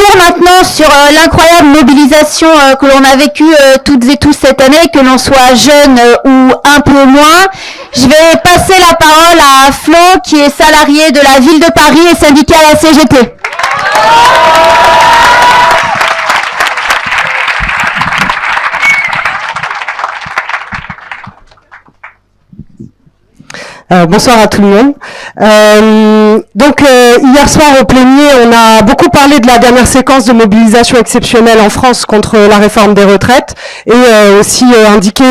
court maintenant sur l'incroyable mobilisation que l'on a vécue toutes et tous cette année, que l'on soit jeune ou un peu moins. Je vais passer la parole à Flo, qui est salarié de la ville de Paris et syndicat à la CGT. Bonsoir à tout le monde. Hier soir au plénier, on a beaucoup parlé de la dernière séquence de mobilisation exceptionnelle en France contre la réforme des retraites et aussi indiqué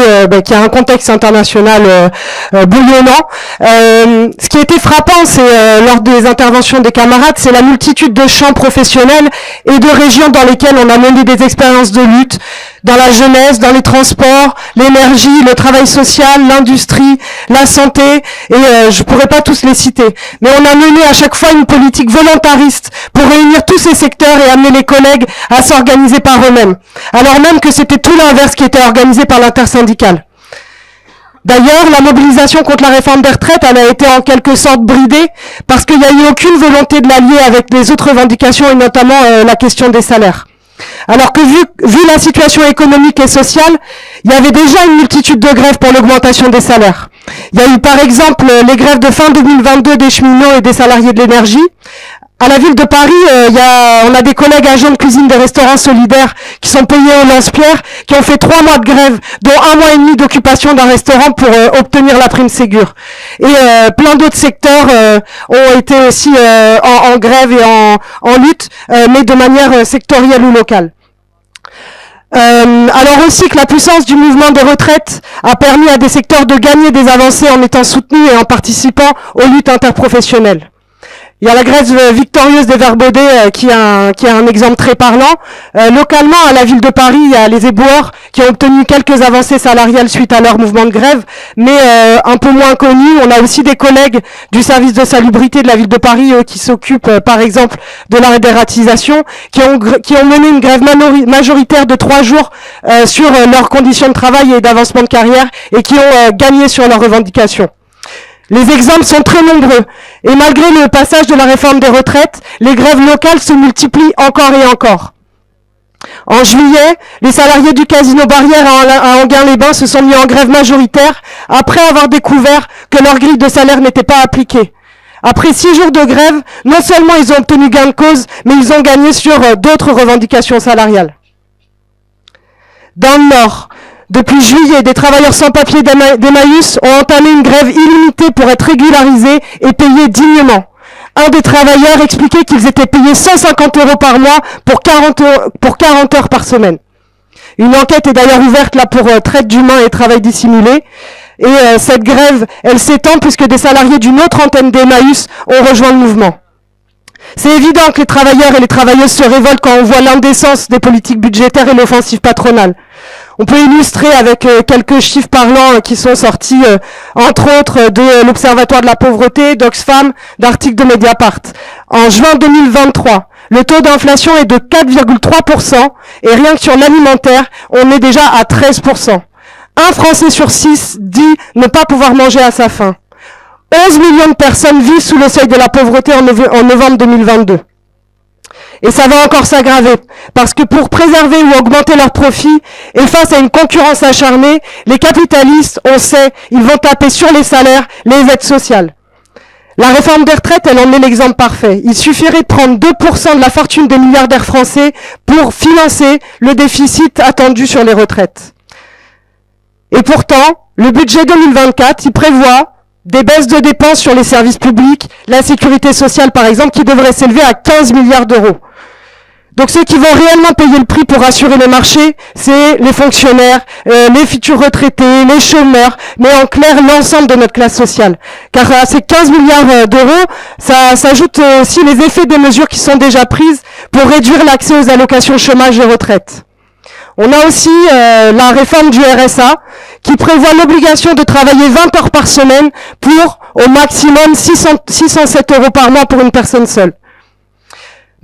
qu'il y a un contexte international bouillonnant. Ce qui a été frappant, c'est lors des interventions des camarades, c'est la multitude de champs professionnels et de régions dans lesquelles on a mené des expériences de lutte, dans la jeunesse, dans les transports, l'énergie, le travail social, l'industrie, la santé, et je pourrais pas tous les citer. Mais on a mené à chaque fois une politique volontariste pour réunir tous ces secteurs et amener les collègues à s'organiser par eux-mêmes, alors même que c'était tout l'inverse qui était organisé par l'intersyndicale. D'ailleurs, la mobilisation contre la réforme des retraites, elle a été en quelque sorte bridée parce qu'il n'y a eu aucune volonté de l'allier avec les autres revendications et notamment la question des salaires. Alors que vu la situation économique et sociale, il y avait déjà une multitude de grèves pour l'augmentation des salaires. Il y a eu par exemple les grèves de fin 2022 des cheminots et des salariés de l'énergie. À la ville de Paris, on a des collègues agents de cuisine des restaurants solidaires qui sont payés au lance-pierre, qui ont fait 3 mois de grève, dont 1 mois et demi d'occupation d'un restaurant pour obtenir la prime Ségur. Et plein d'autres secteurs ont été aussi en grève et en lutte, mais de manière sectorielle ou locale. Alors aussi que la puissance du mouvement des retraites a permis à des secteurs de gagner des avancées en étant soutenus et en participant aux luttes interprofessionnelles. Il y a la grève victorieuse des Verts Baudets qui est un exemple très parlant. Localement, à la ville de Paris, il y a les éboueurs qui ont obtenu quelques avancées salariales suite à leur mouvement de grève, mais un peu moins connus. On a aussi des collègues du service de salubrité de la ville de Paris qui s'occupent, par exemple, de la dératisation, qui ont mené une grève majoritaire de 3 jours sur leurs conditions de travail et d'avancement de carrière et qui ont gagné sur leurs revendications. Les exemples sont très nombreux, et malgré le passage de la réforme des retraites, les grèves locales se multiplient encore et encore. En juillet, les salariés du Casino Barrière à Enghien-les-Bains se sont mis en grève majoritaire après avoir découvert que leur grille de salaire n'était pas appliquée. Après 6 jours de grève, non seulement ils ont obtenu gain de cause, mais ils ont gagné sur d'autres revendications salariales. Dans le Nord, depuis juillet, des travailleurs sans papier d'Emmaüs ont entamé une grève illimitée pour être régularisés et payés dignement. Un des travailleurs expliquait qu'ils étaient payés 150 € par mois pour 40 heures par semaine. Une enquête est d'ailleurs ouverte là pour traite d'humains et travail dissimulé. Et cette grève, elle s'étend puisque des salariés d'une autre antenne d'Emmaüs ont rejoint le mouvement. C'est évident que les travailleurs et les travailleuses se révoltent quand on voit l'indécence des politiques budgétaires et l'offensive patronale. On peut illustrer avec quelques chiffres parlants qui sont sortis, entre autres, de l'Observatoire de la pauvreté, d'Oxfam, d'articles de Mediapart. En juin 2023, le taux d'inflation est de 4,3% et rien que sur l'alimentaire, on est déjà à 13%. Un Français sur 6 dit ne pas pouvoir manger à sa faim. 11 millions de personnes vivent sous le seuil de la pauvreté en novembre 2022. Et ça va encore s'aggraver, parce que pour préserver ou augmenter leurs profits, et face à une concurrence acharnée, les capitalistes, on sait, ils vont taper sur les salaires, les aides sociales. La réforme des retraites, elle en est l'exemple parfait. Il suffirait de prendre 2% de la fortune des milliardaires français pour financer le déficit attendu sur les retraites. Et pourtant, le budget 2024, il prévoit des baisses de dépenses sur les services publics, la sécurité sociale par exemple, qui devrait s'élever à 15 milliards d'euros. Donc ceux qui vont réellement payer le prix pour assurer les marchés, c'est les fonctionnaires, les futurs retraités, les chômeurs, mais en clair l'ensemble de notre classe sociale. Car à ces 15 milliards d'euros, ça s'ajoute aussi les effets des mesures qui sont déjà prises pour réduire l'accès aux allocations chômage et retraite. On a aussi la réforme du RSA qui prévoit l'obligation de travailler 20 heures par semaine pour au maximum 607 € par mois pour une personne seule.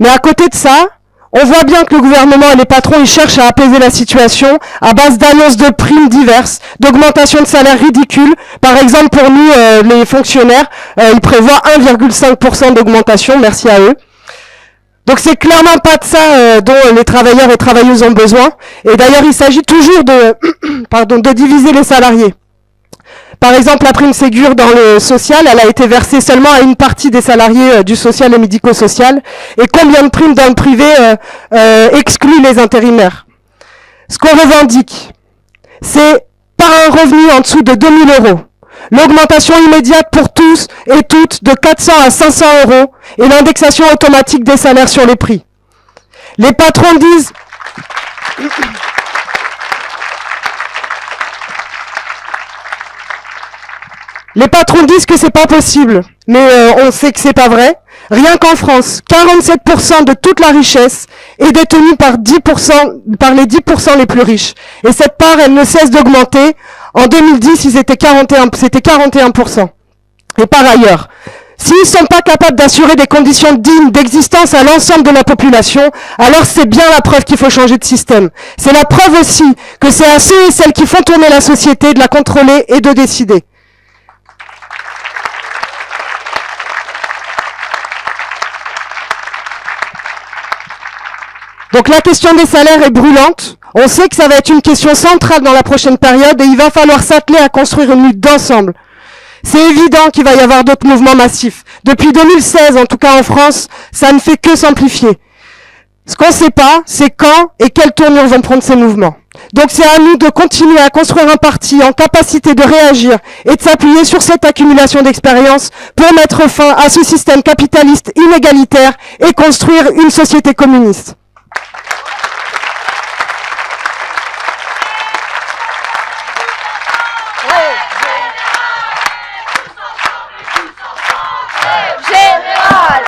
Mais à côté de ça, on voit bien que le gouvernement et les patrons, ils cherchent à apaiser la situation à base d'annonces de primes diverses, d'augmentation de salaires ridicules. Par exemple, pour nous, les fonctionnaires, ils prévoient 1,5% d'augmentation, merci à eux. Donc c'est clairement pas de ça dont les travailleurs et travailleuses ont besoin. Et d'ailleurs, il s'agit toujours de diviser les salariés. Par exemple, la prime Ségur dans le social, elle a été versée seulement à une partie des salariés du social et médico-social. Et combien de primes dans le privé excluent les intérimaires? Ce qu'on revendique, c'est par un revenu en dessous de 2 000 euros, l'augmentation immédiate pour tous et toutes de 400 à 500 euros et l'indexation automatique des salaires sur les prix. Les patrons disent... Les patrons disent que c'est pas possible, mais on sait que c'est pas vrai. Rien qu'en France, 47% de toute la richesse est détenue par les 10% les plus riches. Et cette part, elle ne cesse d'augmenter. En 2010, c'était 41%. Et par ailleurs, s'ils ne sont pas capables d'assurer des conditions dignes d'existence à l'ensemble de la population, alors c'est bien la preuve qu'il faut changer de système. C'est la preuve aussi que c'est à ceux et celles qui font tourner la société de la contrôler et de décider. Donc la question des salaires est brûlante. On sait que ça va être une question centrale dans la prochaine période et il va falloir s'atteler à construire une lutte d'ensemble. C'est évident qu'il va y avoir d'autres mouvements massifs. Depuis 2016, en tout cas en France, ça ne fait que s'amplifier. Ce qu'on ne sait pas, c'est quand et quelle tournure vont prendre ces mouvements. Donc c'est à nous de continuer à construire un parti en capacité de réagir et de s'appuyer sur cette accumulation d'expérience pour mettre fin à ce système capitaliste inégalitaire et construire une société communiste. J'ai